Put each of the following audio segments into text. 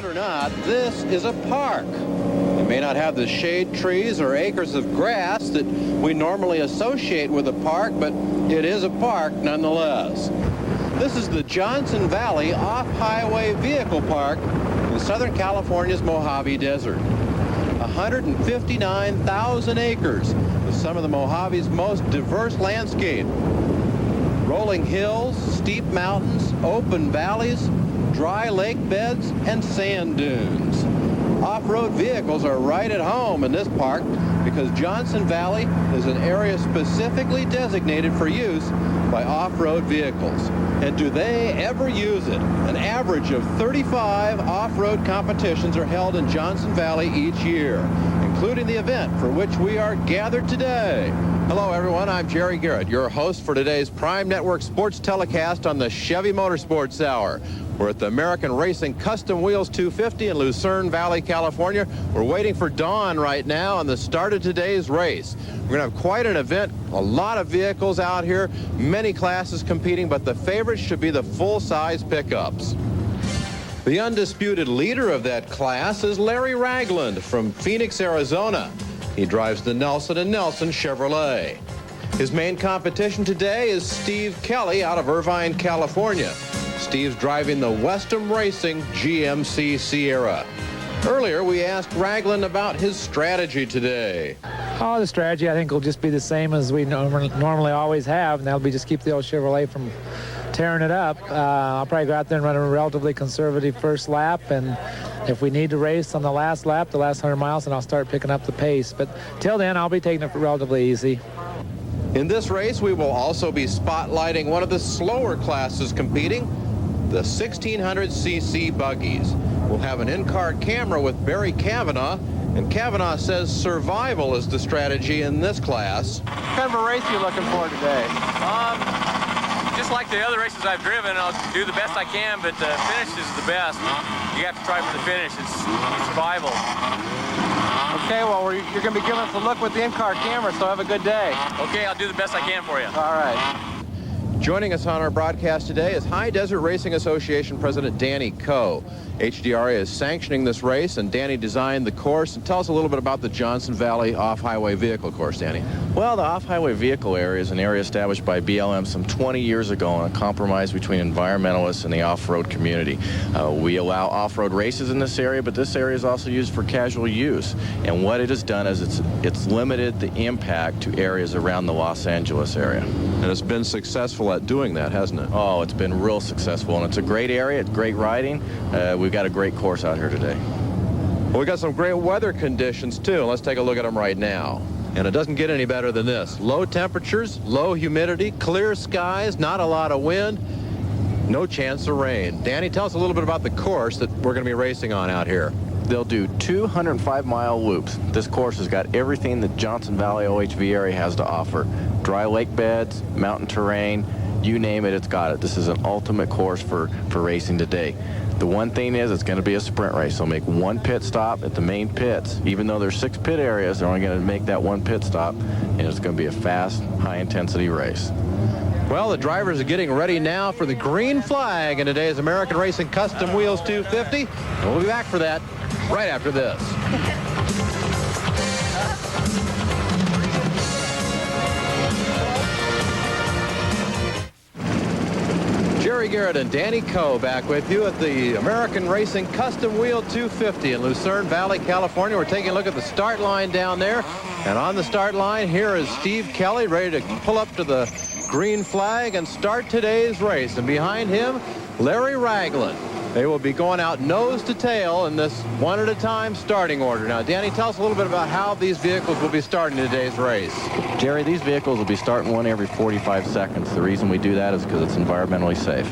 Believe it or not, this is a park. It may not have the shade trees or acres of grass that we normally associate with a park, but it is a park nonetheless. This is the Johnson Valley Off-Highway Vehicle Park in Southern California's Mojave Desert. 159,000 acres with some of the Mojave's most diverse landscape. Rolling hills, steep mountains, open valleys, dry lake beds, and sand dunes. Off-road vehicles are right at home in this park because Johnson Valley is an area specifically designated for use by off-road vehicles. And do they ever use it? An average of 35 off-road competitions are held in Johnson Valley each year, including the event for which we are gathered today. Hello, everyone. I'm Jerry Garrett, your host for today's Prime Network sports telecast on the Chevy Motorsports Hour. We're at the American Racing Custom Wheels 250 in Lucerne Valley, California. We're waiting for dawn right now on the start of today's race. We're going to have quite an event, a lot of vehicles out here, many classes competing, but the favorites should be the full-size pickups. The undisputed leader of that class is Larry Ragland from Phoenix, Arizona. He drives the Nelson & Nelson Chevrolet. His main competition today is Steve Kelly out of Irvine, California. Steve's driving the Westham Racing GMC Sierra. Earlier, we asked Ragland about his strategy today. Oh, the strategy, I think, will just be the same as we normally always have, and that'll be just keep the old Chevrolet from tearing it up. I'll probably go out there and run a relatively conservative first lap, and if we need to race on the last lap, the last 100 miles, then I'll start picking up the pace. But till then, I'll be taking it relatively easy. In this race, we will also be spotlighting one of the slower classes competing, the 1600cc buggies. We'll have an in-car camera with Barry Cavanaugh, and Cavanaugh says survival is the strategy in this class. What kind of a race are you looking for today? Just like the other races I've driven, I'll do the best I can, but the finish is the best. You have to try for the finish. It's survival. Okay, well, you're going to be giving us a look with the in-car camera, so have a good day. Okay, I'll do the best I can for you. All right. Joining us on our broadcast today is High Desert Racing Association President Danny Coe. HDRA is sanctioning this race, and Danny designed the course. And tell us a little bit about the Johnson Valley Off-Highway Vehicle course, Danny. Well, the off-highway vehicle area is an area established by BLM some 20 years ago on a compromise between environmentalists and the off-road community. We allow off-road races in this area, but this area is also used for casual use. And what it has done is it's limited the impact to areas around the Los Angeles area. And it's been successful at doing that, hasn't it? Oh, it's been real successful, and it's a great area. It's great riding. We've got a great course out here today. Well, we got some great weather conditions, too. Let's take a look at them right now. And it doesn't get any better than this. Low temperatures, low humidity, clear skies, not a lot of wind, no chance of rain. Danny, tell us a little bit about the course that we're going to be racing on out here. They'll do 205-mile loops. This course has got everything that Johnson Valley OHV area has to offer. Dry lake beds, mountain terrain, you name it, it's got it. This is an ultimate course for racing today. The one thing is it's going to be a sprint race. They'll make one pit stop at the main pits. Even though there's 6 pit areas, they're only going to make that one pit stop, and it's going to be a fast, high-intensity race. Well, the drivers are getting ready now for the green flag in today's American Racing Custom Wheels 250. And we'll be back for that right after this. Jerry Garrett and Danny Coe back with you at the American Racing Custom Wheel 250 in Lucerne Valley, California. We're taking a look at the start line down there. And on the start line, here is Steve Kelly ready to pull up to the green flag and start today's race. And behind him, Larry Ragland. They will be going out nose to tail in this one-at-a-time starting order. Now, Danny, tell us a little bit about how these vehicles will be starting today's race. Jerry, these vehicles will be starting one every 45 seconds. The reason we do that is because it's environmentally safe.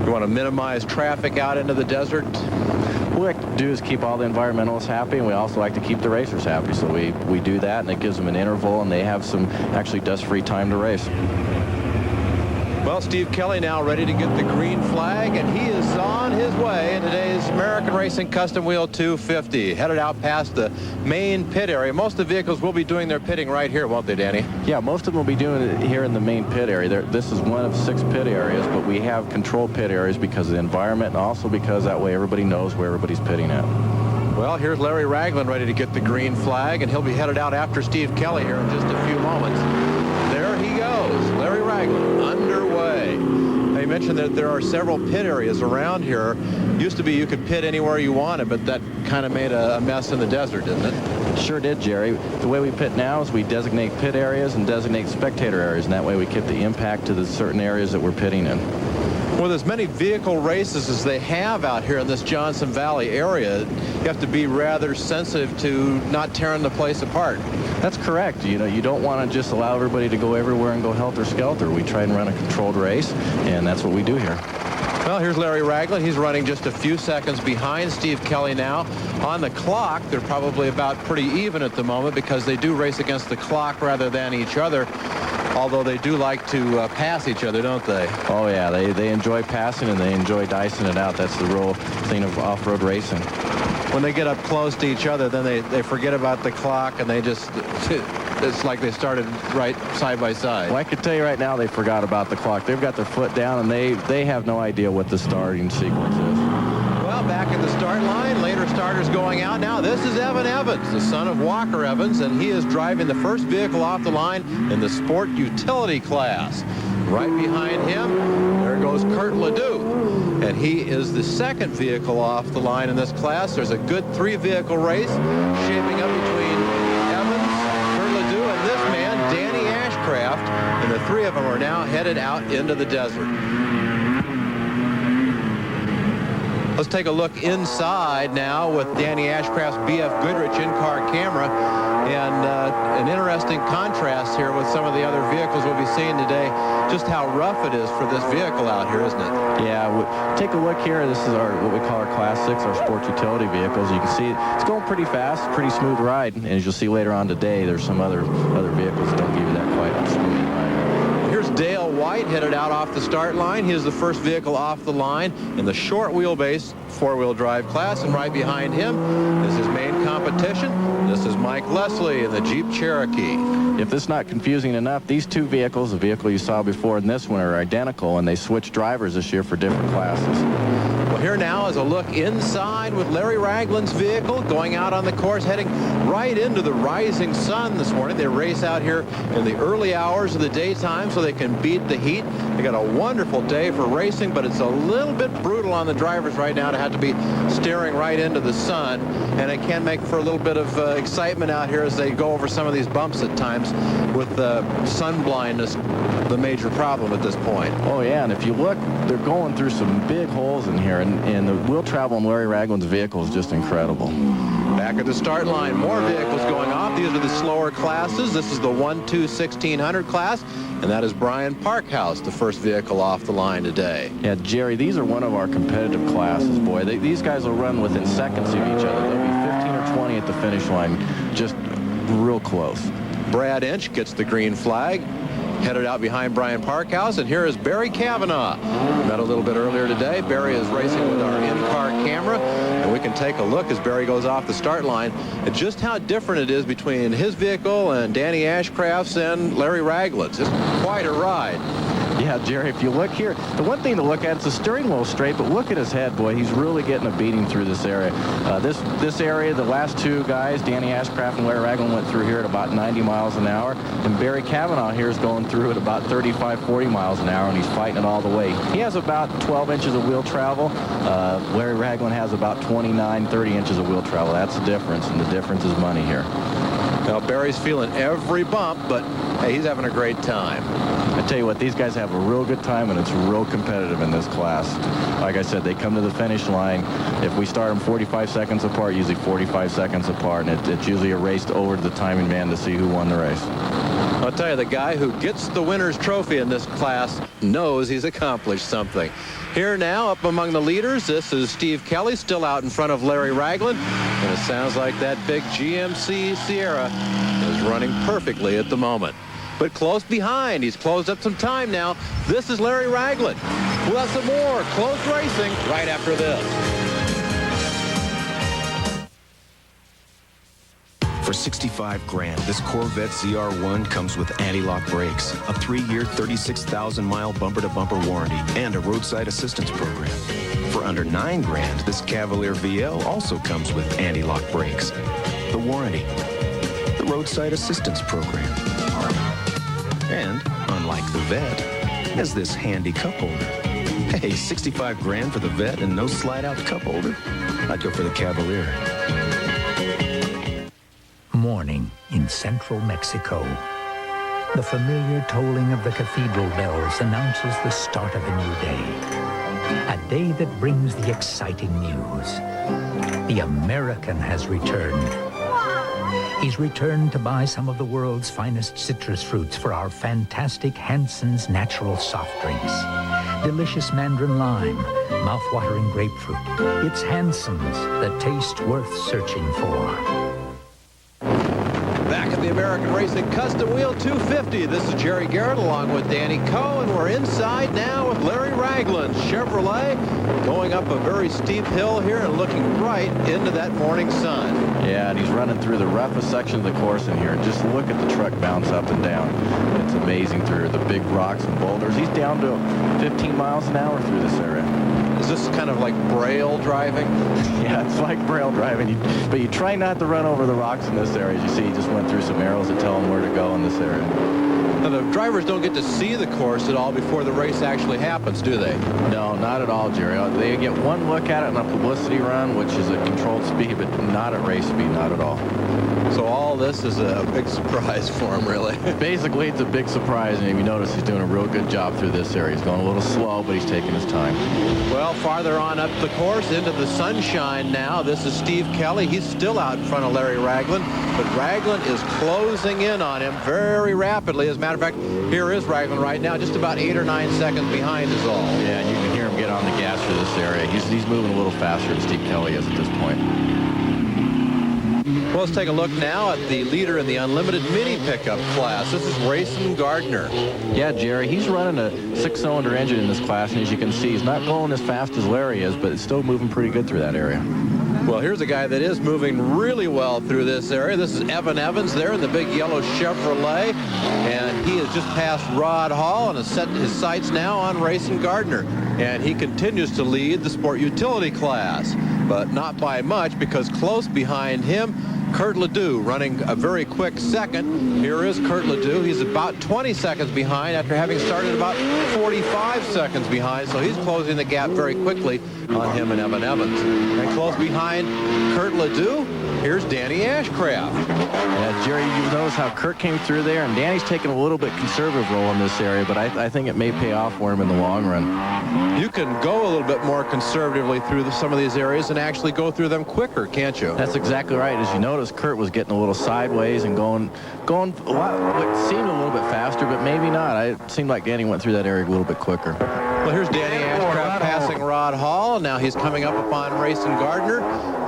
You want to minimize traffic out into the desert? What we like to do is keep all the environmentalists happy, and we also like to keep the racers happy. So we do that, and it gives them an interval, and they have some actually dust-free time to race. Well, Steve Kelly now ready to get the green flag, and he is on his way in today's American Racing Custom Wheel 250, headed out past the main pit area. Most of the vehicles will be doing their pitting right here, won't they, Danny? Yeah, most of them will be doing it here in the main pit area. This is one of 6 pit areas, but we have controlled pit areas because of the environment and also because that way everybody knows where everybody's pitting at. Well, here's Larry Ragland ready to get the green flag, and he'll be headed out after Steve Kelly here in just a few moments. There he goes, Larry Ragland, underway. I mentioned that there are several pit areas around here. Used to be you could pit anywhere you wanted, but that kind of made a mess in the desert, didn't it? Sure did, Jerry. The way we pit now is we designate pit areas and designate spectator areas, and that way we keep the impact to the certain areas that we're pitting in. With as many vehicle races as they have out here in this Johnson Valley area, you have to be rather sensitive to not tearing the place apart. That's correct. You know, you don't want to just allow everybody to go everywhere and go helter-skelter. We try and run a controlled race, and that's what we do here. Well, here's Larry Ragland. He's running just a few seconds behind Steve Kelly now. On the clock, they're probably about pretty even at the moment because they do race against the clock rather than each other. Although they do like to pass each other, don't they? Oh, yeah. They enjoy passing and they enjoy dicing it out. That's the real thing of off-road racing. When they get up close to each other, then they forget about the clock and they just, it's like they started right side by side. Well, I can tell you right now they forgot about the clock. They've got their foot down and they have no idea what the starting sequence is. Well, back at the start line, later starters going out now. This is Evan Evans, the son of Walker Evans, and he is driving the first vehicle off the line in the sport utility class. Right behind him, there goes Kurt Ledoux, and he is the second vehicle off the line in this class. There's a good 3-vehicle race shaping up between Evans, Kurt Ledoux, and this man, Danny Ashcraft, and the 3 of them are now headed out into the desert. Let's take a look inside now with Danny Ashcraft's BF Goodrich in-car camera, and an interesting contrast here with some of the other vehicles we'll be seeing today, just how rough it is for this vehicle out here, isn't it? Yeah, take a look here. This is what we call our Class 6, our sports utility vehicles. You can see it's going pretty fast, pretty smooth ride, and as you'll see later on today, there's some other vehicles that don't give you that quite smooth ride. Here's Dale White headed out off the start line. He is the first vehicle off the line in the short wheelbase 4-wheel drive class, and right behind him is his main competition. This is Mike Leslie in the Jeep Cherokee. If this is not confusing enough, these 2 vehicles, the vehicle you saw before and this one, are identical, and they switched drivers this year for different classes. Well, here now is a look inside with Larry Ragland's vehicle going out on the course, heading right into the rising sun this morning. They race out here in the early hours of the daytime so they can beat the heat. They got a wonderful day for racing, but it's a little bit brutal on the drivers right now to have to be staring right into the sun, and it can make for a little bit of excitement out here as they go over some of these bumps at times, with sun blindness the major problem at this point. Oh, yeah, and if you look, they're going through some big holes in here, and the wheel travel in Larry Ragland's vehicle is just incredible. Back at the start line, more vehicles going off. These are the slower classes. This is the 1-2-1600 class, and that is Brian Parkhouse, the first vehicle off the line today. Yeah, Jerry, these are one of our competitive classes, boy. These guys will run within seconds of each other. They'll be 15 or 20 at the finish line, just real close. Brad Inch gets the green flag, headed out behind Brian Parkhouse, and here is Barry Cavanaugh. Met a little bit earlier today. Barry is racing with our in-car camera, and we can take a look as Barry goes off the start line at just how different it is between his vehicle and Danny Ashcraft's and Larry Ragland's. It's quite a ride. Yeah, Jerry, if you look here, the one thing to look at is the steering wheel straight, but look at his head, boy. He's really getting a beating through this area. This area, the last 2 guys, Danny Ashcraft and Larry Ragland, went through here at about 90 miles an hour, and Barry Cavanaugh here is going through at about 35, 40 miles an hour, and he's fighting it all the way. He has about 12 inches of wheel travel. Larry Ragland has about 29, 30 inches of wheel travel. That's the difference, and the difference is money here. Now, Barry's feeling every bump, but hey, he's having a great time. I tell you what, these guys have a real good time, and it's real competitive in this class. Like I said, they come to the finish line. If we start them 45 seconds apart, usually 45 seconds apart, and it's usually a race over to the timing man to see who won the race. I'll tell you, the guy who gets the winner's trophy in this class knows he's accomplished something. Here now, up among the leaders, this is Steve Kelly, still out in front of Larry Ragland, and it sounds like that big GMC Sierra is running perfectly at the moment. but close behind. He's closed up some time now. This is Larry Ragland. We'll have some more close racing right after this. For 65 grand, this Corvette ZR1 comes with anti-lock brakes, a 3-year, 36,000-mile bumper-to-bumper warranty, and a roadside assistance program. For under 9 grand, this Cavalier VL also comes with anti-lock brakes, the warranty, the roadside assistance program, and, unlike the Vet, has this handy cup holder. Hey, 65 grand for the Vet and no slide-out cup holder? I'd go for the Cavalier. Morning in central Mexico. The familiar tolling of the cathedral bells announces the start of a new day. A day that brings the exciting news. The American has returned. He's returned to buy some of the world's finest citrus fruits for our fantastic Hanson's Natural Soft Drinks. Delicious mandarin lime, mouth-watering grapefruit. It's Hanson's, the taste worth searching for. Back at the American Racing Custom Wheel 250, this is Jerry Garrett along with Danny Coe, and we're inside now with Larry Ragland, Chevrolet, going up a very steep hill here and looking right into that morning sun. Yeah, and he's running through the roughest section of the course in here. Just look at the truck bounce up and down. It's amazing through the big rocks and boulders. He's down to 15 miles an hour through this area. Is this kind of like braille driving? Yeah, it's like braille driving, but you try not to run over the rocks in this area. As you see, he just went through some arrows that tell him where to go in this area. Now, the drivers don't get to see the course at all before the race actually happens, do they? No, not at all, Jerry. They get one look at it in a publicity run, which is a controlled speed, but not at race speed, not at all. So all this is a big surprise for him, really. Basically, it's a big surprise, and if you notice, he's doing a real good job through this area. He's going a little slow, but he's taking his time. Well, farther on up the course into the sunshine now, this is Steve Kelly. He's still out in front of Larry Ragland, but Ragland is closing in on him very rapidly. As a matter of fact, here is Ragland right now, just about 8 or 9 seconds behind is all. Yeah, and you can hear him get on the gas through this area. He's moving a little faster than Steve Kelly is at this point. Well, let's take a look now at the leader in the unlimited mini pickup class. This is Rayson Gardner. Yeah, Jerry, he's running a 6-cylinder engine in this class, and as you can see, he's not going as fast as Larry is, but it's still moving pretty good through that area. Well, here's a guy that is moving really well through this area. This is Evan Evans there in the big yellow Chevrolet, and he has just passed Rod Hall and has set his sights now on Rayson Gardner. And he continues to lead the sport utility class, but not by much, because close behind him, Kurt Ledoux running a very quick second. Here is Kurt Ledoux. He's about 20 seconds behind after having started about 45 seconds behind, so he's closing the gap very quickly on him and Evan Evans. And close behind Kurt Ledoux, here's Danny Ashcraft. Yeah, Jerry, you notice how Kurt came through there, and Danny's taking a little bit conservative role in this area, but I think it may pay off for him in the long run. You can go a little bit more conservatively through some of these areas and actually go through them quicker, can't you? That's exactly right. As you notice, Kurt was getting a little sideways and going a lot, what seemed a little bit faster, but maybe not. It seemed like Danny went through that area a little bit quicker. Well, here's Danny Ashcraft passing Rod Hall. Now he's coming up upon Rayson Gardner.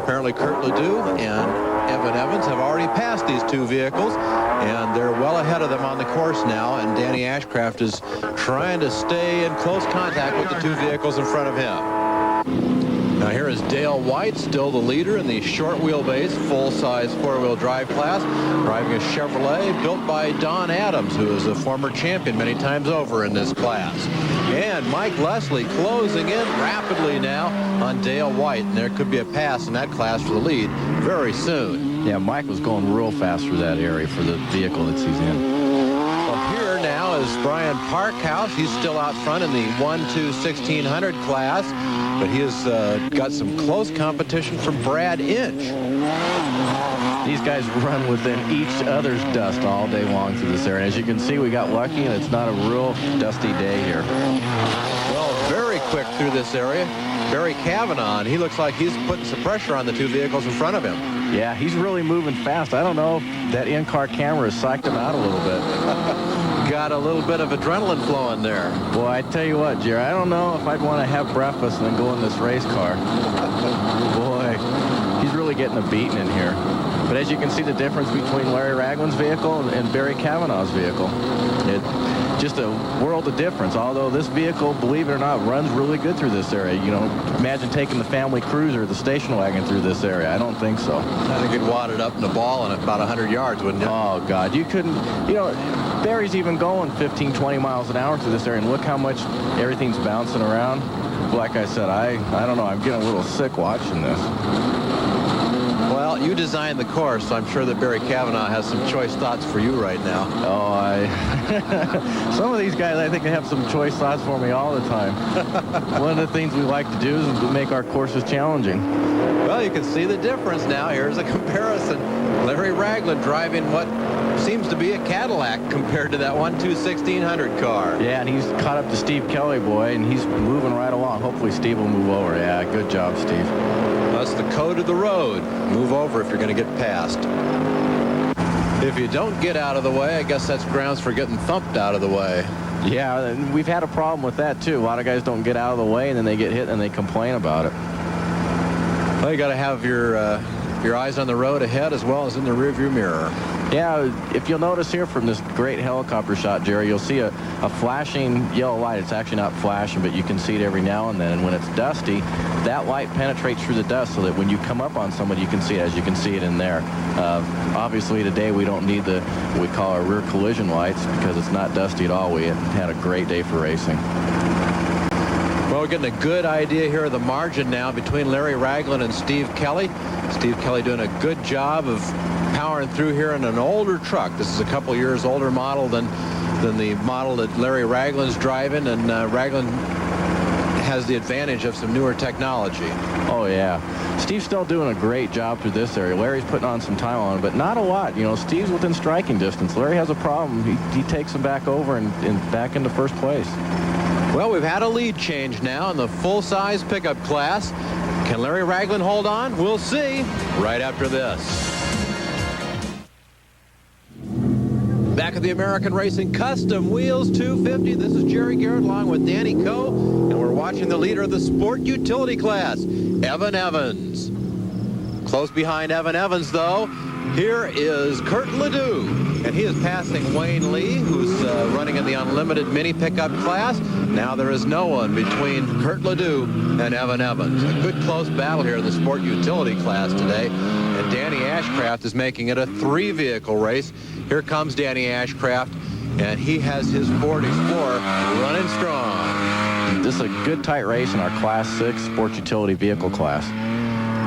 Apparently Kurt Ledoux and Evan Evans have already passed these two vehicles, and they're well ahead of them on the course now, and Danny Ashcraft is trying to stay in close contact with the two vehicles in front of him. Now here is Dale White, still the leader in the short wheelbase, full-size four-wheel drive class, driving a Chevrolet built by Don Adams, who is a former champion many times over in this class. And Mike Leslie closing in rapidly now on Dale White, and there could be a pass in that class for the lead very soon. Yeah, Mike was going real fast through that area for the vehicle that he's in. Well, here now is Brian Parkhouse. He's still out front in the 1-2-1600 class, but he has got some close competition from Brad Inch. These guys run within each other's dust all day long through this area. As you can see, we got lucky, and it's not a real dusty day here. Well, very quick through this area. Barry Cavanaugh, he looks like he's putting some pressure on the two vehicles in front of him. Yeah, he's really moving fast. I don't know if that in-car camera has psyched him out a little bit. Got a little bit of adrenaline flowing there. Boy, I tell you what, Jerry, I don't know if I'd want to have breakfast and then go in this race car. Boy, he's really getting a beating in here. But as you can see, the difference between Larry Ragland's vehicle and Barry Cavanaugh's vehicle, just a world of difference. Although this vehicle, believe it or not, runs really good through this area. You know, imagine taking the family cruiser, the station wagon through this area. I don't think so. I think you'd wad it up in a ball in about 100 yards, wouldn't you? Oh, God. You couldn't, you know, Barry's even going 15, 20 miles an hour through this area, and look how much everything's bouncing around. Like I said, I don't know. I'm getting a little sick watching this. Well, you designed the course, so I'm sure that Barry Cavanaugh has some choice thoughts for you right now. Oh, some of these guys, I think they have some choice thoughts for me all the time. One of the things we like to do is to make our courses challenging. Well, you can see the difference now. Here's a comparison. Larry Ragland driving what seems to be a Cadillac compared to that 1.2/1600 car. Yeah, and he's caught up to Steve Kelly, boy, and he's moving right along. Hopefully Steve will move over. Yeah, good job, Steve. That's the code of the road. Move over if you're going to get past. If you don't get out of the way, I guess that's grounds for getting thumped out of the way. Yeah, and we've had a problem with that, too. A lot of guys don't get out of the way, and then they get hit, and they complain about it. Well, you got to have your eyes on the road ahead as well as in the rearview mirror. Yeah, if you'll notice here from this great helicopter shot, Jerry, you'll see a flashing yellow light. It's actually not flashing, but you can see it every now and then. And when it's dusty, that light penetrates through the dust so that when you come up on somebody, you can see it, as you can see it in there. Obviously, today we don't need what we call our rear collision lights because it's not dusty at all. We had a great day for racing. Well, we're getting a good idea here of the margin now between Larry Ragland and Steve Kelly. Steve Kelly doing a good job of powering through here in an older truck. This is a couple years older model than the model that Larry Ragland's driving, and Ragland has the advantage of some newer technology. Oh, yeah. Steve's still doing a great job through this area. Larry's putting on some time on it, but not a lot. You know, Steve's within striking distance. Larry has a problem. He takes him back over and back into first place. Well, we've had a lead change now in the full-size pickup class. Can Larry Ragland hold on? We'll see right after this. Back at the American Racing Custom Wheels 250, this is Jerry Garrett along with Danny Coe, and we're watching the leader of the Sport Utility class, Evan Evans. Close behind Evan Evans, though, here is Kurt Ledoux, and he is passing Wayne Lee, who's running in the Unlimited Mini Pickup class. Now there is no one between Kurt Ledoux and Evan Evans. A good close battle here in the Sport Utility class today, and Danny Ashcraft is making it a 3-vehicle race. Here comes Danny Ashcraft, and he has his Ford Explorer running strong. This is a good tight race in our Class 6 Sport Utility Vehicle class.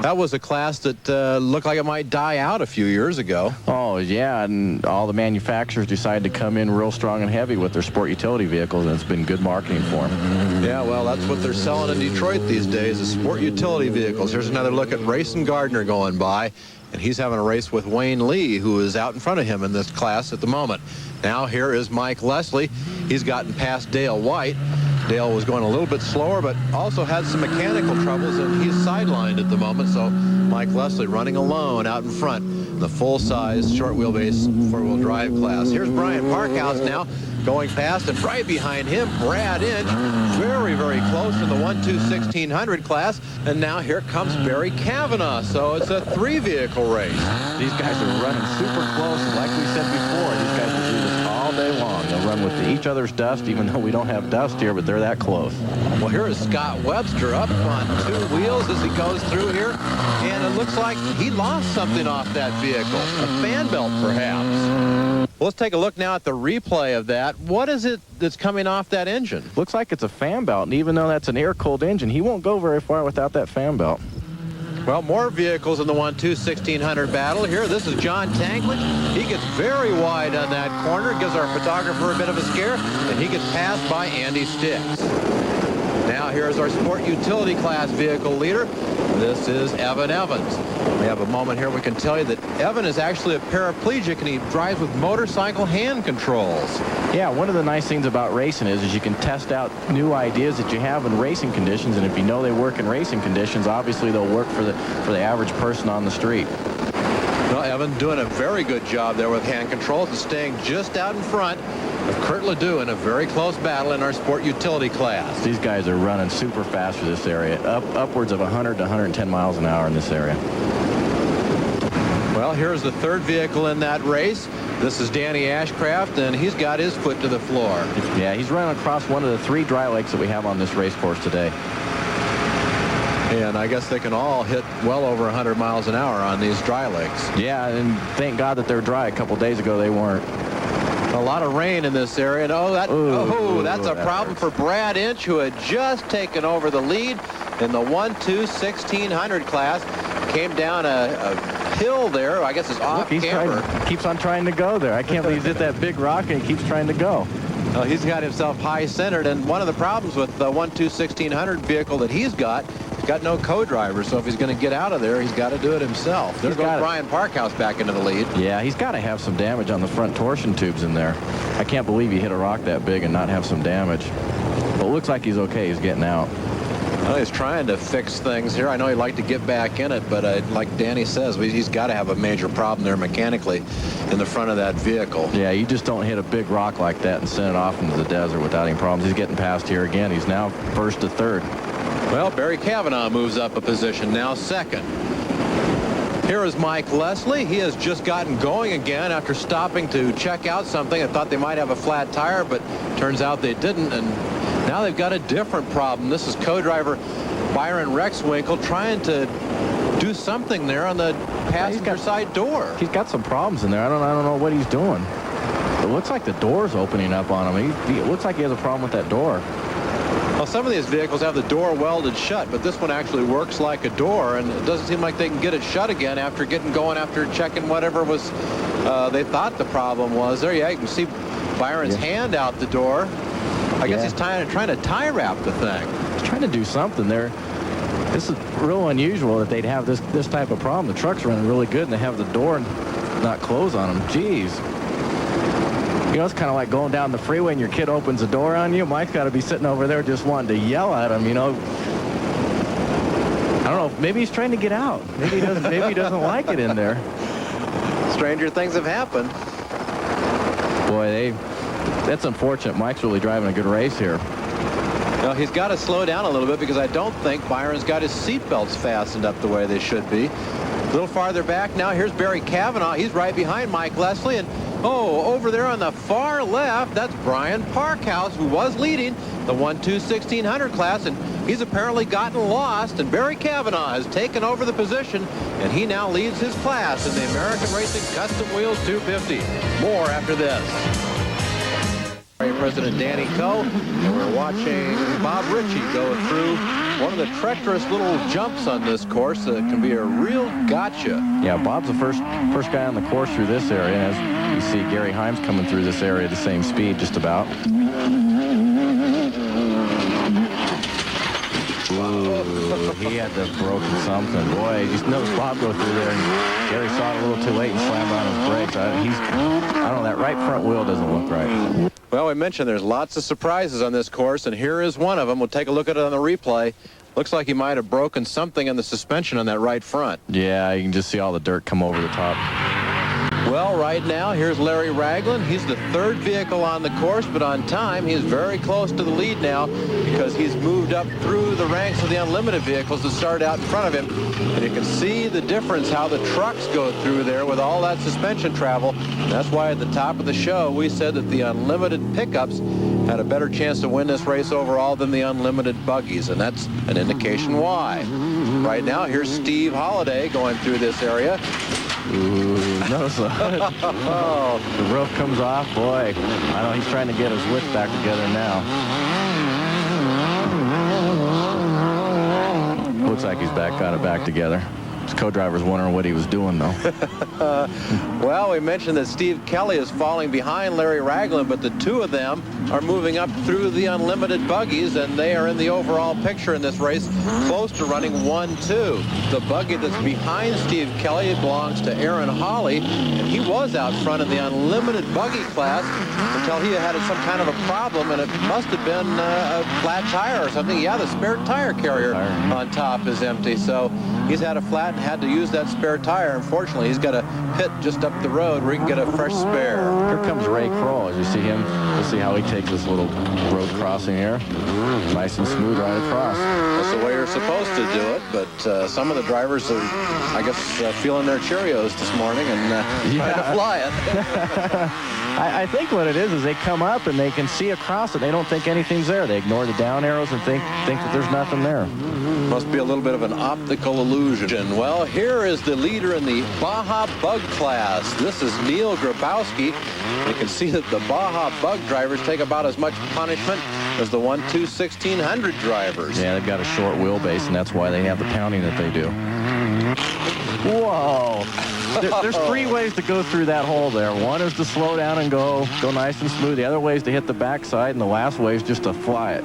That was a class that looked like it might die out a few years ago. Oh, yeah, and all the manufacturers decided to come in real strong and heavy with their sport utility vehicles, and it's been good marketing for them. Yeah, well, that's what they're selling in Detroit these days, is sport utility vehicles. Here's another look at Rayson Gardner going by, and he's having a race with Wayne Lee, who is out in front of him in this class at the moment. Now here is Mike Leslie. He's gotten past Dale White. Dale was going a little bit slower, but also had some mechanical troubles, and he's sidelined at the moment. So Mike Leslie running alone out in front in the full-size short wheelbase four-wheel drive class. Here's Brian Parkhouse now going past, and right behind him, Brad Inch, very, very close in the 1.2/1600 class. And now here comes Barry Cavanaugh. So it's a 3-vehicle race. These guys are running super close, and like we said before, these guys will do this all day long. They'll run with each other's dust, even though we don't have dust here, but they're that close. Well, here is Scott Webster up on 2 wheels as he goes through here, and it looks like he lost something off that vehicle, a fan belt perhaps. Well, let's take a look now at the replay of that. What is it that's coming off that engine? Looks like it's a fan belt, and even though that's an air-cooled engine, he won't go very far without that fan belt. Well, more vehicles in the 1.2/1600 battle here. This is John Tanklage. He gets very wide on that corner, gives our photographer a bit of a scare, and he gets passed by Andy Sticks. Now here's our sport utility class vehicle leader. This is Evan Evans. We have a moment here we can tell you that Evan is actually a paraplegic, and he drives with motorcycle hand controls. Yeah, one of the nice things about racing is you can test out new ideas that you have in racing conditions, and if you know they work in racing conditions, obviously they'll work for the average person on the street. Well, Evan doing a very good job there with hand controls and staying just out in front of Kurt Ledoux in a very close battle in our sport utility class. These guys are running super fast for this area, upwards of 100 to 110 miles an hour in this area. Well, here's the third vehicle in that race. This is Danny Ashcraft, and he's got his foot to the floor. Yeah, he's running across one of the 3 dry lakes that we have on this race course today. And I guess they can all hit well over 100 miles an hour on these dry lakes. Yeah, and thank God that they're dry. A couple days ago, they weren't. A lot of rain in this area. And that's a problem for Brad Inch, who had just taken over the lead in the 1-2-1600 class. Came down a hill there. I guess it's off camber. He keeps on trying to go there. I can't believe he's hit that big rock and he keeps trying to go. Well, he's got himself high centered, and one of the problems with the 1-2-1600 vehicle that he's got no co-driver, so if he's going to get out of there, he's got to do it himself. There goes Brian Parkhouse back into the lead. Yeah, he's got to have some damage on the front torsion tubes in there. I can't believe he hit a rock that big and not have some damage. But it looks like he's okay. He's getting out. Well, he's trying to fix things here. I know he'd like to get back in it, but like Danny says, he's got to have a major problem there mechanically in the front of that vehicle. Yeah, you just don't hit a big rock like that and send it off into the desert without any problems. He's getting past here again. He's now first to third. Well, Barry Cavanaugh moves up a position, now second. Here is Mike Leslie. He has just gotten going again after stopping to check out something. I thought they might have a flat tire, but turns out they didn't, and now they've got a different problem. This is co-driver Byron Rexwinkle trying to do something there on the passenger side door. He's got some problems in there. I don't know what he's doing. It looks like the door's opening up on him. It looks like he has a problem with that door. Well, some of these vehicles have the door welded shut, but this one actually works like a door, and it doesn't seem like they can get it shut again after getting going, after checking whatever was they thought the problem was. There, yeah, you can see Byron's hand out the door. I guess he's trying to tie wrap the thing. He's trying to do something there. This is real unusual that they'd have this type of problem. The truck's running really good, and they have the door not close on them. Jeez. You know, it's kind of like going down the freeway and your kid opens the door on you. Mike's got to be sitting over there just wanting to yell at him, you know. I don't know. Maybe he's trying to get out. Maybe he doesn't like it in there. Stranger things have happened. Boy, that's unfortunate. Mike's really driving a good race here. Well, he's got to slow down a little bit because I don't think Byron's got his seatbelts fastened up the way they should be. A little farther back now, here's Barry Cavanaugh. He's right behind Mike Leslie, and over there on the far left, that's Brian Parkhouse, who was leading the 1-2-1600 class, and he's apparently gotten lost, and Barry Cavanaugh has taken over the position, and he now leads his class in the American Racing Custom Wheels 250. More after this. President Danny Coe, and we're watching Bob Ritchie go through one of the treacherous little jumps on this course that can be a real gotcha. Yeah, Bob's the first guy on the course through this area. As you see, Gary Himes coming through this area at the same speed, just about. Ooh, he had to have broken something. Boy, you just noticed Bob go through there, and Gary saw it a little too late and slammed on his brakes. I don't know, that right front wheel doesn't look right. Well, we mentioned there's lots of surprises on this course, and here is one of them. We'll take a look at it on the replay. Looks like he might have broken something in the suspension on that right front. Yeah, you can just see all the dirt come over the top. Well, right now, here's Larry Ragland. He's the third vehicle on the course, but on time, he's very close to the lead now because he's moved up through the ranks of the unlimited vehicles that started out in front of him. And you can see the difference how the trucks go through there with all that suspension travel. And that's why at the top of the show, we said that the unlimited pickups had a better chance to win this race overall than the unlimited buggies, and that's an indication why. Right now, here's Steve Holliday going through this area. Ooh, notice the roof comes off. Boy, I know he's trying to get his width back together now. Looks like he's got it back together. His co-driver's wondering what he was doing, though. Well, we mentioned that Steve Kelly is falling behind Larry Ragland, but the two of them are moving up through the unlimited buggies, and they are in the overall picture in this race, close to running 1-2. The buggy that's behind Steve Kelly belongs to Aaron Hawley, and he was out front in the unlimited buggy class until he had some kind of a problem, and it must have been a flat tire or something. Yeah, the spare tire carrier on top is empty, so He's had a flat and had to use that spare tire. Unfortunately, he's got a pit just up the road where he can get a fresh spare. Here comes Ray Kroll. As you see him, you'll see how he takes this little road crossing here. Nice and smooth right across. That's the way you're supposed to do it, but some of the drivers are, I guess, feeling their Cheerios this morning and trying to fly it. I think what it is they come up and they can see across it. They don't think anything's there. They ignore the down arrows and think that there's nothing there. Must be a little bit of an optical illusion. Well, here is the leader in the Baja Bug class. This is Neil Grabowski. You can see that the Baja Bug drivers take about as much punishment as the 1/2/1600 drivers. Yeah, they've got a short wheelbase, and that's why they have the pounding that they do. Whoa! There's 3 ways to go through that hole there. One is to slow down and go nice and smooth. The other way is to hit the backside, and the last way is just to fly it.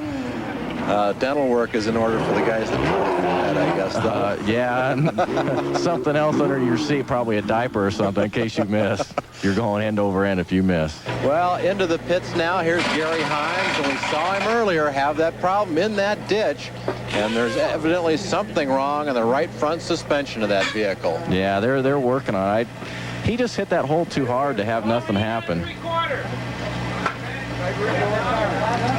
Dental work is in order for the guys that do that, I guess. Yeah, and something else under your seat, probably a diaper or something, in case you miss. You're going end over end if you miss. Well, into the pits now. Here's Gary Himes, and we saw him earlier have that problem in that ditch, and there's evidently something wrong in the right front suspension of that vehicle. Yeah, they're working on it. He just hit that hole too hard to have nothing happen.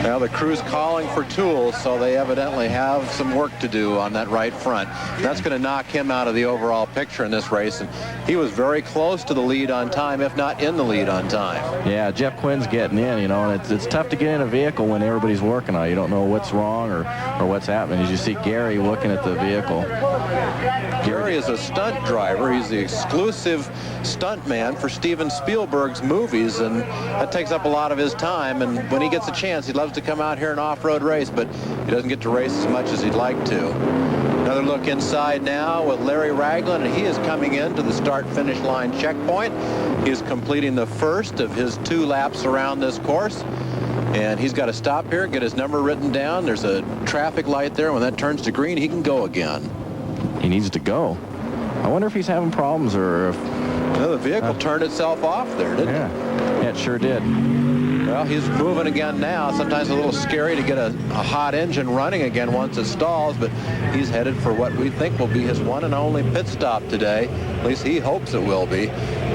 Now the crew's calling for tools, so they evidently have some work to do on that right front. That's going to knock him out of the overall picture in this race, and he was very close to the lead on time, if not in the lead on time. Yeah, Jeff Quinn's getting in, and it's tough to get in a vehicle when everybody's working on it. You don't know what's wrong or what's happening. As you see Gary looking at the vehicle. Gary is a stunt driver. He's the exclusive stunt man for Steven Spielberg's movies, and that takes up a lot of his time. And when he gets a chance, he loves to come out here and off-road race, but he doesn't get to race as much as he'd like to. Another look inside now with Larry Ragland, and he is coming into the start-finish line checkpoint. He is completing the first of his 2 laps around this course, and he's got to stop here, get his number written down. There's a traffic light there. When that turns to green, he can go again. He needs to go. I wonder if he's having problems or if... Well, the vehicle turned itself off there, didn't it? Yeah, it sure did. Well, he's moving again now. Sometimes a little scary to get a hot engine running again once it stalls, but he's headed for what we think will be his one and only pit stop today. At least he hopes it will be.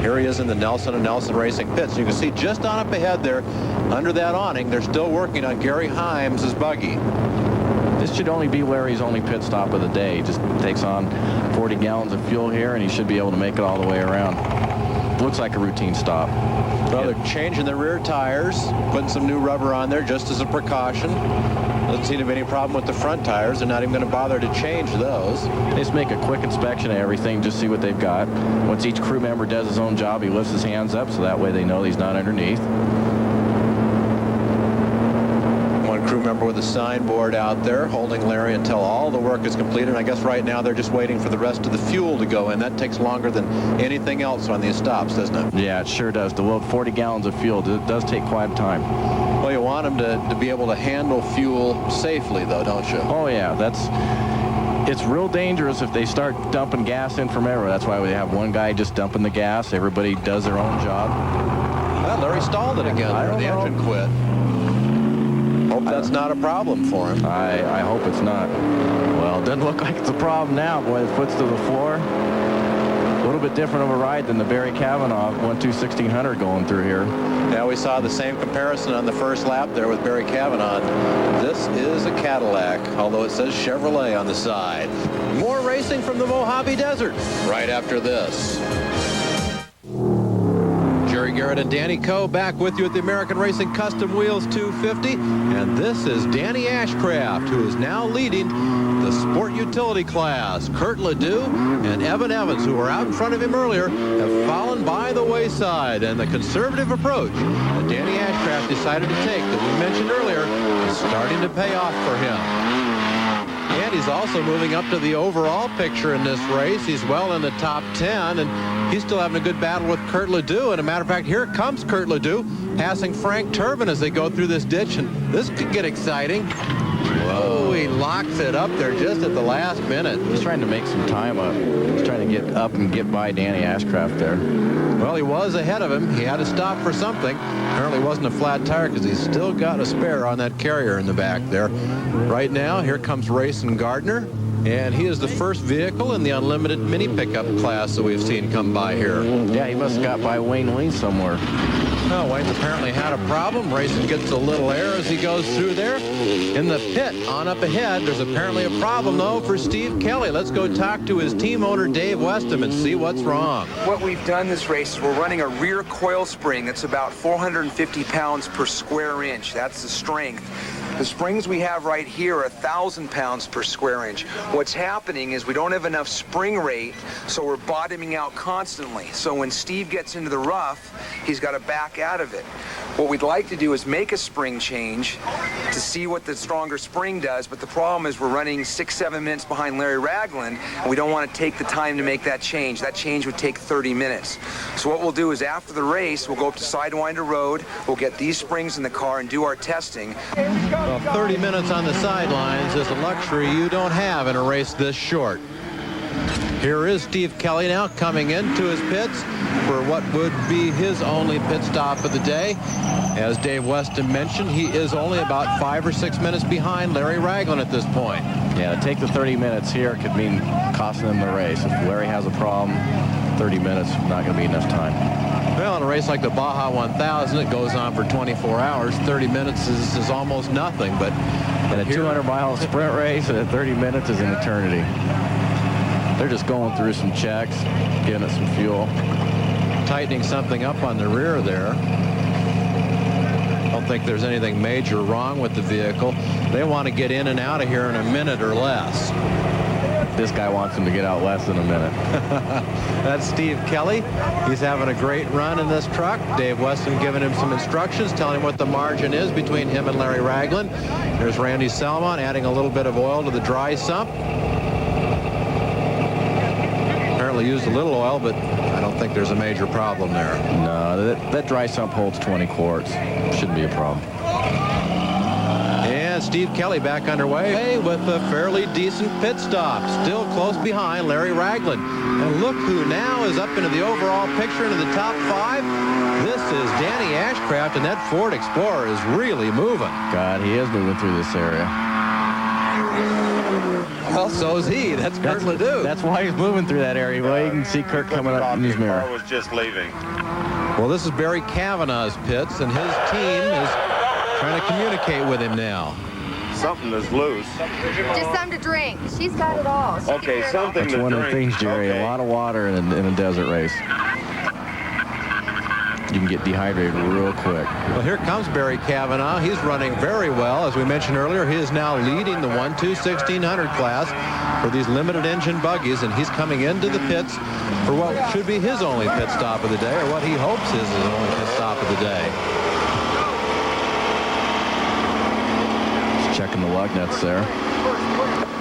Here he is in the Nelson & Nelson Racing pits. You can see just on up ahead there, under that awning, they're still working on Gary Himes' buggy. This should only be Larry's only pit stop of the day. He just takes on 40 gallons of fuel here, and he should be able to make it all the way around. Looks like a routine stop. Well, they're changing the rear tires, putting some new rubber on there just as a precaution. Doesn't seem to be any problem with the front tires. They're not even going to bother to change those. They just make a quick inspection of everything, just see what they've got. Once each crew member does his own job, he lifts his hands up, so that way they know he's not underneath. One crew member with a signboard out there holding Larry until all the work is completed. And I guess right now they're just waiting for the rest of the fuel to go in. That takes longer than anything else on these stops, doesn't it? Yeah, it sure does. To load 40 gallons of fuel, it does take quite a time. Well, you want them to be able to handle fuel safely, though, don't you? Oh, yeah. It's real dangerous if they start dumping gas in from everywhere. That's why we have one guy just dumping the gas. Everybody does their own job. Well, Larry stalled it again. The engine quit. Hope that's not a problem for him. I hope it's not. Well, it doesn't look like it's a problem now. Boy, the foot's to the floor. A little bit different of a ride than the Barry Cavanaugh 1/2/1600 going through here. Yeah, we saw the same comparison on the first lap there with Barry Cavanaugh. This is a Cadillac, although it says Chevrolet on the side. More racing from the Mojave Desert right after this. Jerry Garrett and Danny Coe back with you at the American Racing Custom Wheels 250. And this is Danny Ashcraft, who is now leading the Sport Utility class. Kurt Ledoux and Evan Evans, who were out in front of him earlier, have fallen by the wayside. And the conservative approach that Danny Ashcraft decided to take that we mentioned earlier is starting to pay off for him. And he's also moving up to the overall picture in this race. He's well in the top 10, and he's still having a good battle with Kurt Ledoux. And a matter of fact, here comes Kurt Ledoux passing Frank Turbin as they go through this ditch, and this could get exciting. Whoa, he locks it up there just at the last minute. He's trying to make some time up. He's trying to get up and get by Danny Ashcraft there. Well, he was ahead of him. He had to stop for something. Apparently it wasn't a flat tire because he's still got a spare on that carrier in the back there. Right now, here comes Rayson Gardner. And he is the first vehicle in the unlimited mini pickup class that we've seen come by here. Yeah, he must have got by Wayne Lee somewhere. Well, Wayne's apparently had a problem. Racing gets a little air as he goes through there. In the pit, on up ahead, there's apparently a problem, though, for Steve Kelly. Let's go talk to his team owner, Dave Westham, and see what's wrong. What we've done this race is we're running a rear coil spring that's about 450 pounds per square inch. That's the strength. The springs we have right here are 1,000 pounds per square inch. What's happening is we don't have enough spring rate, so we're bottoming out constantly. So when Steve gets into the rough, he's got to back out of it. What we'd like to do is make a spring change to see what the stronger spring does, but the problem is we're running 6-7 minutes behind Larry Ragland, and we don't want to take the time to make that change. That change would take 30 minutes. So what we'll do is after the race, we'll go up to Sidewinder Road, we'll get these springs in the car and do our testing. Well, 30 minutes on the sidelines is a luxury you don't have in a race this short. Here is Steve Kelly now coming into his pits for what would be his only pit stop of the day. As Dave Weston mentioned, he is only about 5 or 6 minutes behind Larry Ragland at this point. Yeah, to take the 30 minutes here could mean costing them the race. If Larry has a problem, 30 minutes not going to be enough time. Well, in a race like the Baja 1000, it goes on for 24 hours. 30 minutes is almost nothing. But in a 200-mile sprint race, 30 minutes is an eternity. They're just going through some checks, getting it some fuel. Tightening something up on the rear there. I don't think there's anything major wrong with the vehicle. They want to get in and out of here in a minute or less. This guy wants him to get out less than a minute. That's Steve Kelly. He's having a great run in this truck. Dave Weston giving him some instructions, telling him what the margin is between him and Larry Ragland. There's Randy Salmon adding a little bit of oil to the dry sump. Apparently used a little oil, but I don't think there's a major problem there. No, that dry sump holds 20 quarts. Shouldn't be a problem. And Steve Kelly back underway with a fairly decent pit stop. Still close behind Larry Ragland. And look who now is up into the overall picture, into the top 5. This is Danny Ashcraft, and that Ford Explorer is really moving. God, he is moving through this area. Well, so is he. That's Kurt Ledoux. That's why he's moving through that area. Well, you can see Kurt coming up in his mirror. The car was just leaving. Well, this is Barry Kavanaugh's pits, and his team is trying to communicate with him now. Something is loose. Just something to drink. She's got it all. Okay, something That's to one drink. of the things, Jerry. Okay. A lot of water in a desert race. You can get dehydrated real quick. Well, here comes Barry Cavanaugh. He's running very well. As we mentioned earlier, he is now leading the 1-2-1600 class for these limited engine buggies, and he's coming into the pits for what should be his only pit stop of the day, or what he hopes is his only pit stop of the day. Just checking the lug nuts there.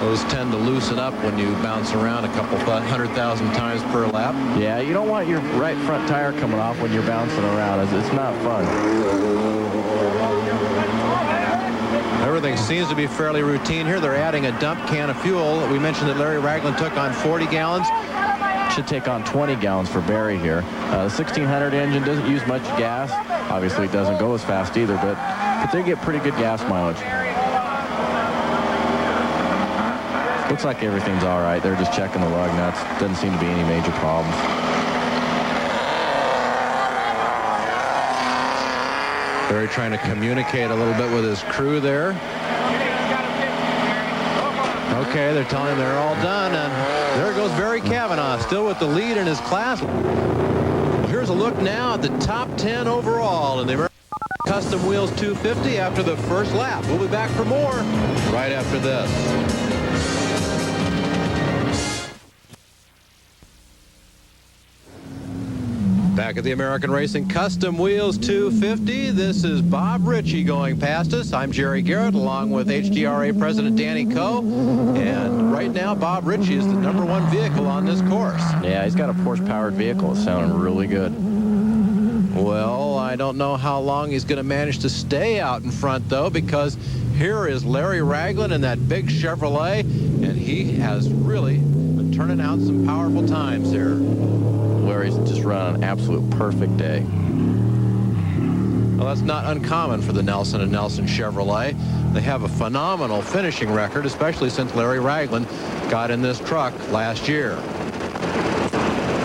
Those tend to loosen up when you bounce around a couple 100,000 times per lap. Yeah, you don't want your right front tire coming off when you're bouncing around. It's not fun. Everything seems to be fairly routine here. They're adding a dump can of fuel. We mentioned that Larry Ragland took on 40 gallons. Should take on 20 gallons for Barry here. The 1600 engine doesn't use much gas. Obviously, it doesn't go as fast either, but they get pretty good gas mileage. Looks like everything's all right. They're just checking the lug nuts. Doesn't seem to be any major problems. Barry trying to communicate a little bit with his crew there. Okay, they're telling him they're all done, and there goes Barry Cavanaugh, still with the lead in his class. Well, here's a look now at the top 10 overall in the American Custom Wheels 250 after the first lap. We'll be back for more right after this. Back at the American Racing Custom Wheels 250, this is Bob Ritchie going past us. I'm Jerry Garrett, along with HDRA President Danny Coe. And right now, Bob Ritchie is the #1 vehicle on this course. Yeah, he's got a Porsche-powered vehicle. It's sounding really good. Well, I don't know how long he's going to manage to stay out in front, though, because here is Larry Ragland in that big Chevrolet, and he has really been turning out some powerful times here. Larry's just run an absolute perfect day. Well, that's not uncommon for the Nelson and Nelson Chevrolet. They have a phenomenal finishing record, especially since Larry Ragland got in this truck last year.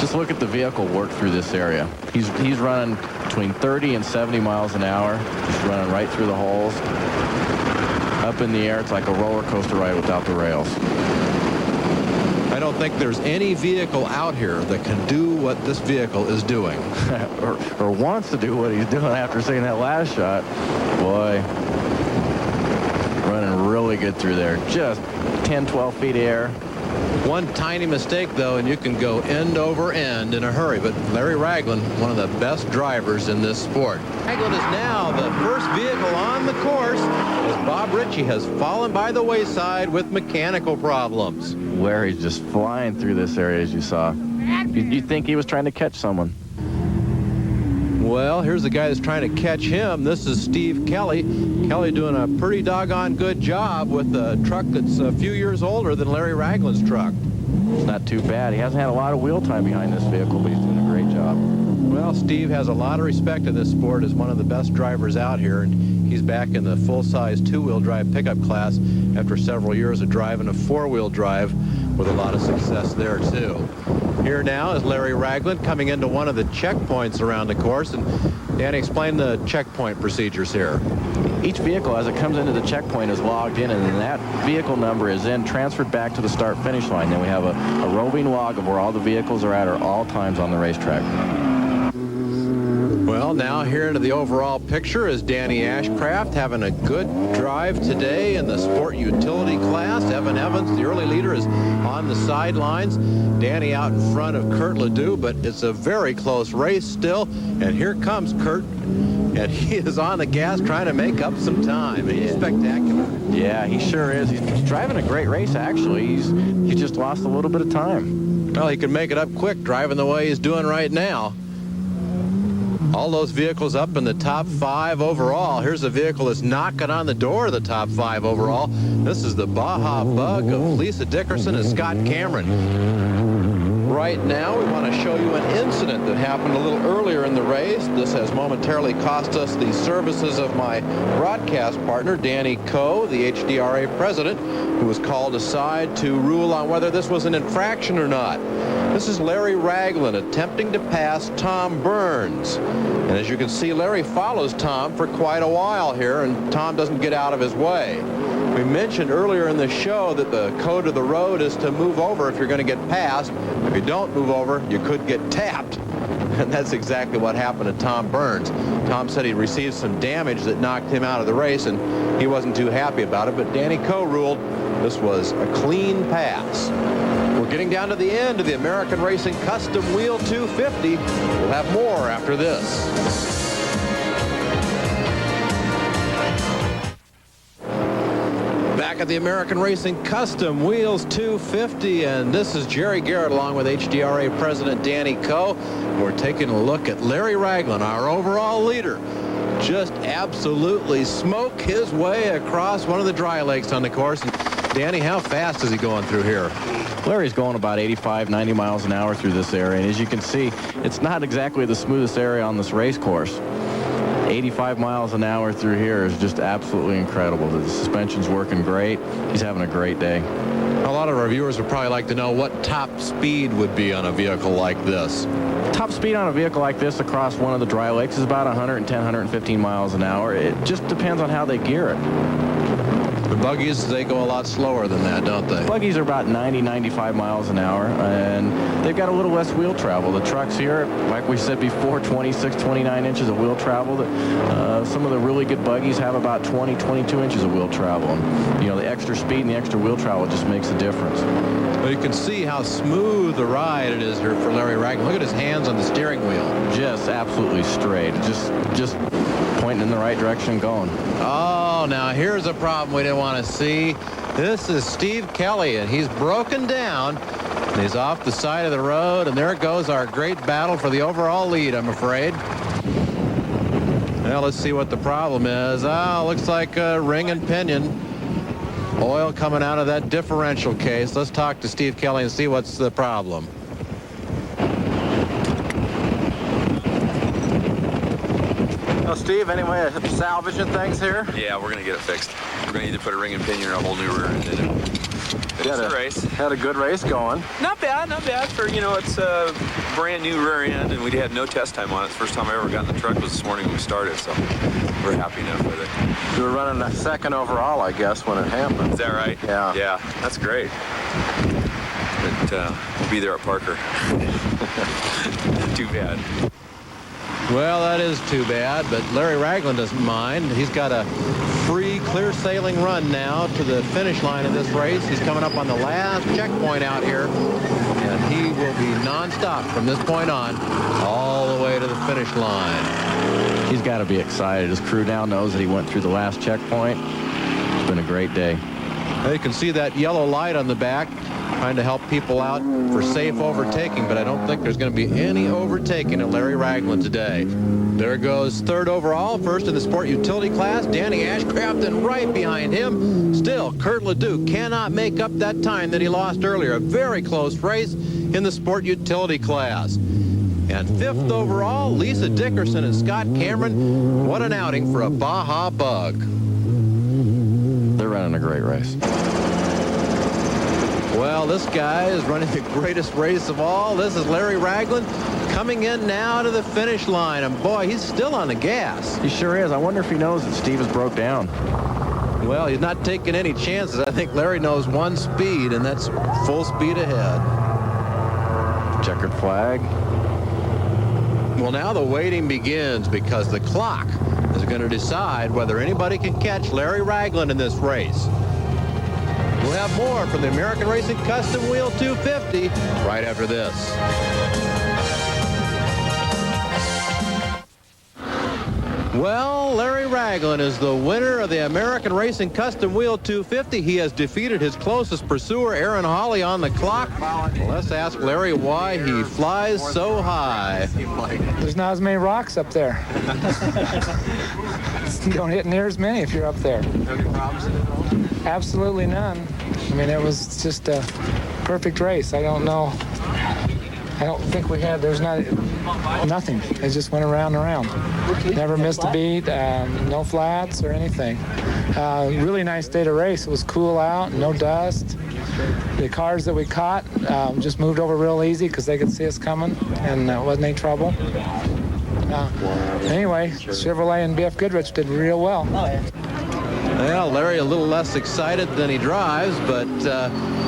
Just look at the vehicle work through this area. He's running between 30 and 70 miles an hour. Just running right through the holes. Up in the air, it's like a roller coaster ride without the rails. I don't think there's any vehicle out here that can do what this vehicle is doing. or wants to do what he's doing after seeing that last shot. Boy, running really good through there. Just 10, 12 feet of air. One tiny mistake, though, and you can go end over end in a hurry. But Larry Ragland, one of the best drivers in this sport. Ragland is now the first vehicle on the course as Bob Ritchie has fallen by the wayside with mechanical problems. Larry's just flying through this area, as you saw. You'd think he was trying to catch someone. Well, here's the guy that's trying to catch him. This is Steve Kelly. Kelly doing a pretty doggone good job with a truck that's a few years older than Larry Ragland's truck. It's not too bad. He hasn't had a lot of wheel time behind this vehicle, but he's doing a great job. Well, Steve has a lot of respect in this sport as one of the best drivers out here, and he's back in the full-size two-wheel drive pickup class after several years of driving a four-wheel drive with a lot of success there, too. Here now is Larry Ragland coming into one of the checkpoints around the course. And Danny, explain the checkpoint procedures here. Each vehicle, as it comes into the checkpoint, is logged in, and then that vehicle number is then transferred back to the start-finish line. Then we have a roving log of where all the vehicles are at all times on the racetrack. Well, now here into the overall picture is Danny Ashcraft having a good drive today in the sport utility class. Evan Evans, the early leader, is on the sidelines. Danny out in front of Kurt Ledoux, but it's a very close race still. And here comes Kurt, and he is on the gas trying to make up some time. He's spectacular. Yeah, he sure is. He's driving a great race, actually. He just lost a little bit of time. Well, he could make it up quick driving the way he's doing right now. All those vehicles up in the top 5 overall. Here's a vehicle that's knocking on the door of the top 5 overall. This is the Baja Bug of Lisa Dickerson and Scott Cameron. Right now, we want to show you an incident that happened a little earlier in the race. This has momentarily cost us the services of my broadcast partner, Danny Coe, the HDRA president, who was called aside to rule on whether this was an infraction or not. This is Larry Ragland attempting to pass Tom Burns. And as you can see, Larry follows Tom for quite a while here, and Tom doesn't get out of his way. We mentioned earlier in the show that the code of the road is to move over if you're going to get passed. If you don't move over, you could get tapped. And that's exactly what happened to Tom Burns. Tom said he received some damage that knocked him out of the race, and he wasn't too happy about it. But Danny Coe ruled this was a clean pass. We're getting down to the end of the American Racing Custom Wheel 250. We'll have more after this. Back at the American Racing Custom Wheels 250, and this is Jerry Garrett along with HDRA President Danny Coe. We're taking a look at Larry Ragland, our overall leader. Just absolutely smoke his way across one of the dry lakes on the course. And Danny, how fast is he going through here? Larry's going about 85, 90 miles an hour through this area, and as you can see, it's not exactly the smoothest area on this race course. 85 miles an hour through here is just absolutely incredible. The suspension's working great. He's having a great day. A lot of our viewers would probably like to know what top speed would be on a vehicle like this. Top speed on a vehicle like this across one of the dry lakes is about 110, 115 miles an hour. It just depends on how they gear it. The buggies, they go a lot slower than that, don't they? Buggies are about 90, 95 miles an hour, and they've got a little less wheel travel. The trucks here, like we said before, 26, 29 inches of wheel travel. Some of the really good buggies have about 20, 22 inches of wheel travel. And, you know, the extra speed and the extra wheel travel just makes a difference. Well, you can see how smooth the ride it is here for Larry Ragland. Look at his hands on the steering wheel. Just absolutely straight. Just pointing in the right direction going. Oh, now here's a problem we didn't want to see. This is Steve Kelly, and he's broken down. And he's off the side of the road, and there goes our great battle for the overall lead, I'm afraid. Well, let's see what the problem is. Looks like a ring and pinion. Oil coming out of that differential case. Let's talk to Steve Kelly and see what's the problem. Well, Steve, any way of salvaging things here? Yeah, we're gonna get it fixed. We're gonna either put a ring and pinion or a whole new rear end in it. It's a race. Had a good race going. Not bad, not bad for, you know, it's a brand new rear end and we had no test time on it. The first time I ever got in the truck was this morning when we started, so we're happy enough with it. You were running that second overall, I guess, when it happened. Is that right? Yeah. Yeah, that's great. But we'll be there at Parker. Too bad. Well, that is too bad, but Larry Ragland doesn't mind. He's got a free, clear sailing run now to the finish line of this race. He's coming up on the last checkpoint out here, and he will be nonstop from this point on all the way to the finish line. He's got to be excited. His crew now knows that he went through the last checkpoint. It's been a great day. Now you can see that yellow light on the back trying to help people out for safe overtaking, but I don't think there's going to be any overtaking of Larry Ragland today. There goes third overall, first in the sport utility class, Danny Ashcraft, and right behind him, still, Kurt Ledoux cannot make up that time that he lost earlier. A very close race in the sport utility class. And fifth overall, Lisa Dickerson and Scott Cameron. What an outing for a Baja Bug. They're running a great race. Well, this guy is running the greatest race of all. This is Larry Ragland coming in now to the finish line. And boy, he's still on the gas. He sure is. I wonder if he knows that Steve has broke down. Well, he's not taking any chances. I think Larry knows one speed, and that's full speed ahead. Checkered flag. Well, now the waiting begins because the clock is going to decide whether anybody can catch Larry Ragland in this race. We'll have more from the American Racing Custom Wheel 250 right after this. Well, Larry Ragland is the winner of the American Racing Custom Wheel 250. He has defeated his closest pursuer, Aaron Hawley, on the clock. Well, let's ask Larry why he flies so high. There's not as many rocks up there. You don't hit near as many if you're up there. Any problems in it at all? Absolutely none. I mean, it was just a perfect race. I don't know. I don't think we had, there's nothing. It just went around and around. Never missed a beat, no flats or anything. Really nice day to race. It was cool out, no dust. The cars that we caught just moved over real easy because they could see us coming, and wasn't any trouble. Anyway, Chevrolet and BF Goodrich did real well. Well, Larry a little less excited than he drives, but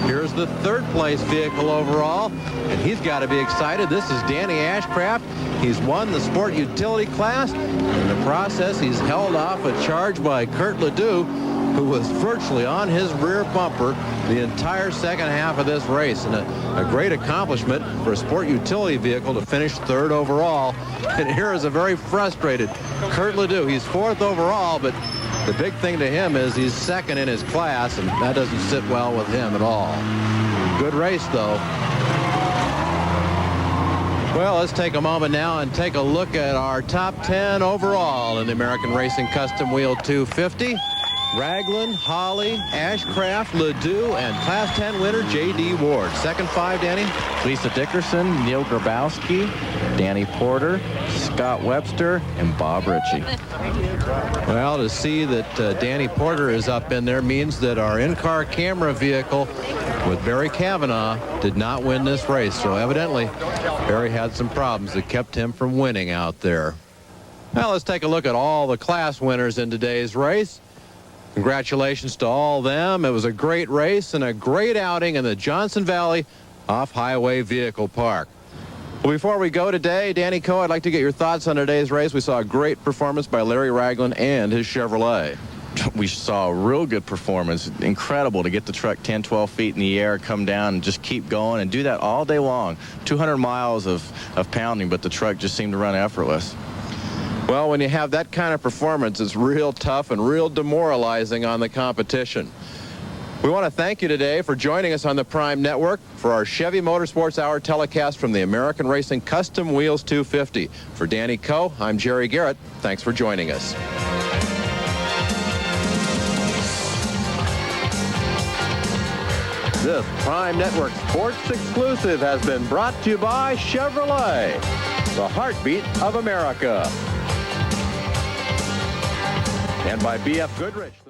here's the third place vehicle overall, and he's got to be excited. This is Danny Ashcraft. He's won the sport utility class. In the process, he's held off a charge by Kurt Ledoux, who was virtually on his rear bumper the entire second half of this race, and a great accomplishment for a sport utility vehicle to finish third overall. And here is a very frustrated Kurt Ledoux. He's fourth overall, but the big thing to him is he's second in his class, and that doesn't sit well with him at all. Good race, though. Well, let's take a moment now and take a look at our top 10 overall in the American Racing Custom Wheel 250. Ragland, Hawley, Ashcraft, Ledoux, and Class 10 winner J.D. Ward. Second five, Danny? Lisa Dickerson, Neil Grabowski, Danny Porter, Scott Webster, and Bob Ritchie. Well, to see that Danny Porter is up in there means that our in-car camera vehicle with Barry Cavanaugh did not win this race. So evidently, Barry had some problems that kept him from winning out there. Now let's take a look at all the class winners in today's race. Congratulations to all of them. It was a great race and a great outing in the Johnson Valley Off-Highway Vehicle Park. Well, before we go today, Danny Coe, I'd like to get your thoughts on today's race. We saw a great performance by Larry Ragland and his Chevrolet. We saw a real good performance. Incredible to get the truck 10, 12 feet in the air, come down and just keep going and do that all day long. 200 miles of pounding, but the truck just seemed to run effortless. Well, when you have that kind of performance, it's real tough and real demoralizing on the competition. We want to thank you today for joining us on the Prime Network for our Chevy Motorsports Hour telecast from the American Racing Custom Wheels 250. For Danny Coe, I'm Jerry Garrett. Thanks for joining us. This Prime Network Sports exclusive has been brought to you by Chevrolet, the heartbeat of America. And by BF Goodrich.